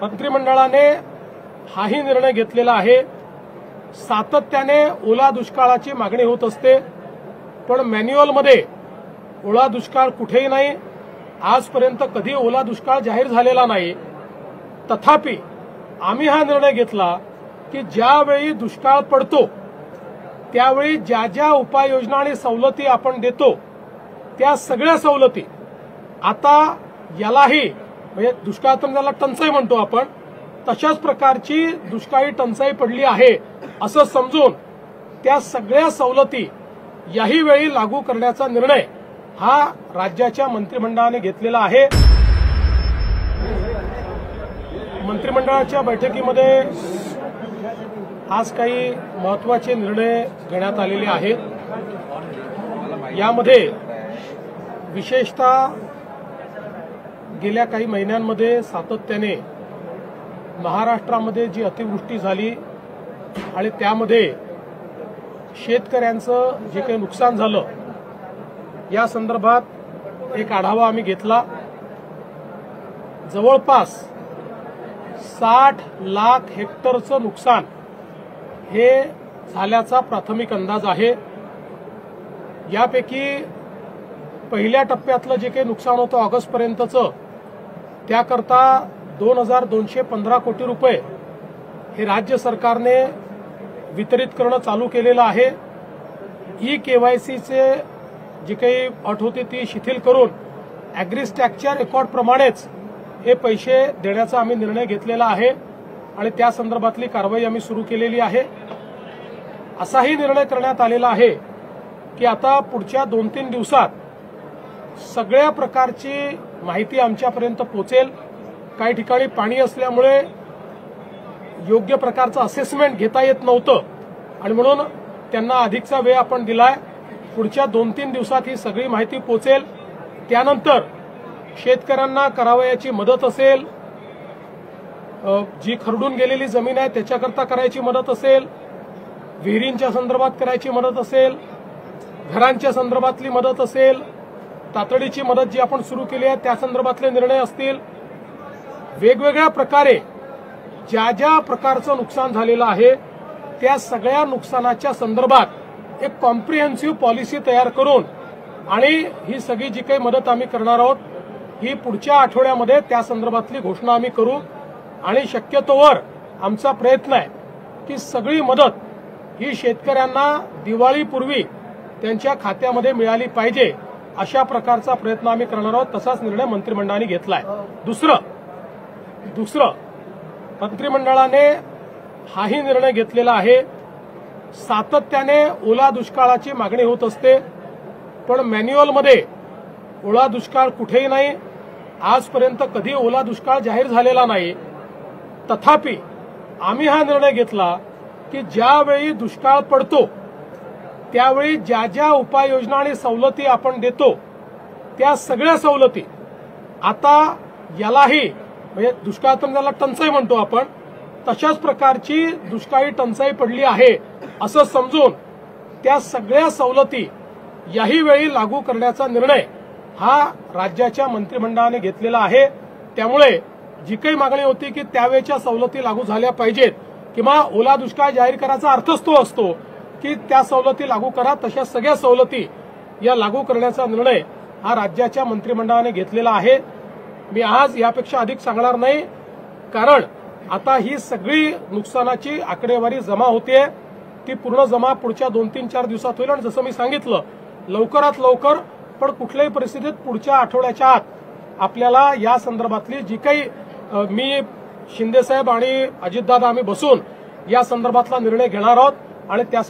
मंत्रिमंडळाने हाही निर्णय घेतलेला आहे। सातत्याने ओला दुष्काळाची मागणी होत असते, पण मॅन्युअलमध्ये ओला दुष्काळ कुठेही नाही, आजपर्यंत कधी ओला दुष्काळ जाहीर झालेला नाही। तथापि आम्ही हा निर्णय घेतला की ज्यावेळी दुष्काळ पडतो त्यावेळी ज्या ज्या उपाययोजना आणि सवलती आपण देतो त्या सगळ्या सवलती आता यालाही म्हणजे दुष्काळ तर त्याला टंचाई म्हणतो आपण, तशाच प्रकारची दुष्काळी टंचाई पडली आहे असं समजून त्या सगळ्या सवलती याही वेळी लागू करण्याचा निर्णय हा राज्याच्या मंत्रिमंडळाने घेतलेला आहे। मंत्रिमंडळाच्या बैठकीमध्ये आज काही महत्त्वाचे निर्णय घेण्यात आलेले आहेत। यामध्ये विशेषतः गेल्या काही महिन्यांमध्ये सातत्याने महाराष्ट्रामध्ये जी अतिवृष्टी झाली आणि त्यामध्ये शेतकऱ्यांचं जे काही नुकसान झालं या संदर्भात एक आढावा आम्ही घेतला। जवळपास 60 लाख हेक्टरचं नुकसान हे झाल्याचा प्राथमिक अंदाज आहे। यापैकी पहिल्या टप्प्यातलं जे काही नुकसान होतं ऑगस्टपर्यंतचं त्याकरता 2215 कोटी रुपये हे राज्य सरकारने वितरित करणं चालू केलेलं आहे। ई-केवायसीचे जी काही अट होती ती शिथिल करून अॅग्रीस्टॅकच्या रेकॉर्डप्रमाणेच हे पैसे देण्याचा आम्ही निर्णय घेतलेला आहे आणि त्या संदर्भातली कारवाई आम्ही सुरू केलेली आहे। असाही निर्णय करण्यात आलेला आहे की आता पुढच्या 2-3 दिवसात सगळ्या प्रकारची माहिती आमच्यापर्यंत पोहोचेल। काही ठिकाणी पाणी असल्यामुळे योग्य प्रकारचं असेसमेंट घेता येत नव्हतं आणि म्हणून त्यांना अधिकचा वेळ आपण दिलाय। पुढच्या 2-3 दिवसात ही सगळी माहिती पोहोचेल। त्यानंतर शेतकऱ्यांना करावयाची मदत असेल, जी खरडून गेलेली जमीन आहे त्याच्याकरता करायची मदत असेल, विहिरींच्या संदर्भात करायची मदत असेल, घरांच्या संदर्भातली मदत असेल, तातडीची मदत जी आपण सुरू केली आहे त्या संदर्भातले निर्णय असतील, वेगवेगळ्या प्रकारे ज्या ज्या प्रकारचं नुकसान झालेलं आहे त्या सगळ्या नुकसानाच्या संदर्भात एक कॉम्प्रिहेन्सिव्ह पॉलिसी तयार करून आणि ही सगळी जी काही मदत आम्ही करणार आहोत ही पुढच्या आठवड्यामध्ये त्या संदर्भातली घोषणा आम्ही करू आणि शक्यतोवर आमचा प्रयत्न आहे की सगळी मदत ही शेतकऱ्यांना दिवाळीपूर्वी त्यांच्या खात्यामध्ये मिळाली पाहिजे अशा प्रकारचा प्रयत्न आम्ही करणार आहोत। तसाच निर्णय मंत्रिमंडळाने घेतलाय। दुसरं मंत्रिमंडळाने हाही निर्णय घेतलेला आहे। सातत्याने ओला दुष्काळाची मागणी होत असते, पण मॅन्युअलमध्ये ओला दुष्काळ कुठेही नाही, आजपर्यंत कधी ओला दुष्काळ जाहीर झालेला नाही। तथापि आम्ही हा निर्णय घेतला की ज्यावेळी दुष्काळ पडतो त्यावेळी ज्या ज्या उपाययोजना आणि सवलती आपण देतो त्या सगळ्या सवलती आता यालाही म्हणजे दुष्काळ तर त्याला टंचाई म्हणतो आपण, तशाच प्रकारची दुष्काळी टंचाई पडली आहे असं समजून त्या सगळ्या सवलती याही वेळी लागू करण्याचा निर्णय हा राज्याच्या मंत्रिमंडळाने घेतलेला आहे। त्यामुळे जी काही मागणी होती की त्यावेळच्या सवलती लागू झाल्या पाहिजेत किंवा ओला दुष्काळ जाहीर करायचा अर्थच तो असतो की त्या सवलती लागू करा, तशा सगळ्या सवलती या लागू करण्याचा निर्णय हा राज्याच्या मंत्रिमंडळाने घेतलेला आहे। मी आज यापेक्षा अधिक सांगणार नाही, कारण आता ही सगळी नुकसानाची आकडेवारी जमा होतेय, ती पूर्ण जमा पुढच्या 2-3-4 दिवसात होईल आणि जसं मी सांगितलं लवकरात लवकर पण कुठल्याही परिस्थितीत पुढच्या आठवड्याच्या आत आपल्याला या संदर्भातली जी काही मी शिंदेसाहेब आणि अजितदादा आम्ही बसून या संदर्भातला निर्णय घेणार आहोत आणि त्या